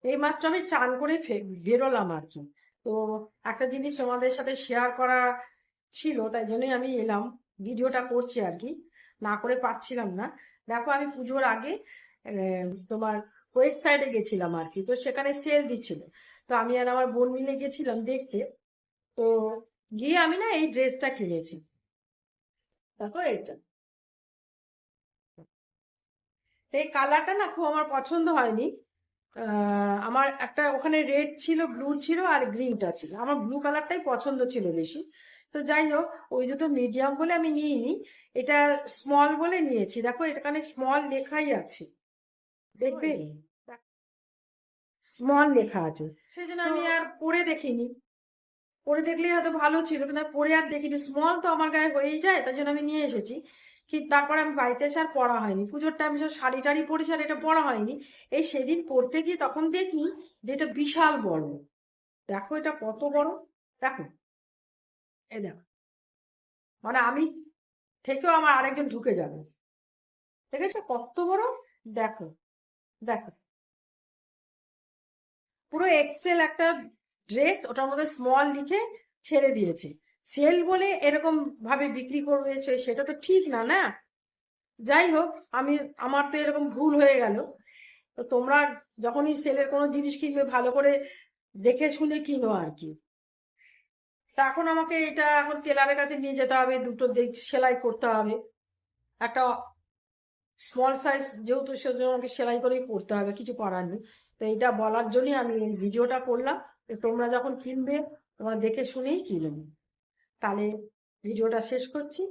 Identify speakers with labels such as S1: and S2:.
S1: এই মাত্র আমি চান করে বেরোলাম আর কি। তো একটা জিনিস তোমাদের সাথে শেয়ার করা ছিল, তাই জন্যই আমি এলাম, ভিডিওটা করছি আর কি, না করে পারছিলাম না। দেখো আমি পুজোর আগে তোমার ওয়েবসাইটে গেছিলাম আর কি, তো সেখানে সেল দিচ্ছিল। তো আমি আর আমার বোন মিলে গেছিলাম দেখতে। তো গিয়ে আমি না এই ড্রেসটা কিনেছি। দেখো এটা, এই কালারটা না খুব আমার পছন্দ হয়নি। আমার একটা ওখানে রেড ছিল, ব্লু ছিল, আর গ্রিনটা ছিল। আমার ব্লু কালারটাই পছন্দ ছিল বেশি। তো যাই হোক, ওই দুটো মিডিয়াম বলে আমি নিইনি, এটা স্মল বলে নিয়েছি। দেখো এখানে স্মল লেখাই আছে, দেখবে স্মল লেখা আছে। সেজন্য আমি আর পরে দেখিনি। পরে দেখলে হয়তো ভালো ছিল, কিন্তু আমি পরে আর দেখিনি। স্মল তো আমার গায়ে হয়েই যায়, তাই জন্য আমি নিয়ে এসেছি। কি তারপরে আমি বাড়িতে এসে আর পরা হয়নি। পুজোর টাইম সব শাড়ি টাড়ি পরেছি, আর এটা পরা হয়নি। এই সেদিন পরতে গিয়ে তখন দেখি যে এটা বিশাল বড়। দেখো এটা কত বড়, দেখো, এই দেখো, মানে আমি থেকেও আমার আরেকজন ঢুকে যাবে। ঠিক আছে, কত বড়, দেখো, দেখো, পুরো এক্সেল একটা ড্রেস, ওটার মধ্যে স্মল লিখে ছেড়ে দিয়েছে। সেল বলে এরকম ভাবে বিক্রি করবে, সেটা তো ঠিক না, না? যাই হোক, আমি, আমার তো এরকম ভুল হয়ে গেল। তো তোমরা যখনই সেলের কোনো জিনিস কিনবে ভালো করে দেখে শুনে কিনো আর কি। তা এখন আমাকে এটা এখন টেলারের কাছে নিয়ে যেতে হবে, দুটো সেলাই করতে হবে। একটা স্মল সাইজ যেহেতু, সেজন্য আমাকে সেলাই করেই পড়তে হবে, কিছু করার নেই। তো এটা বলার জন্যই আমি এই ভিডিওটা করলাম। তো তোমরা যখন কিনবে তোমরা দেখে শুনেই কিনবে। তাহলে ভিডিওটা শেষ করছি।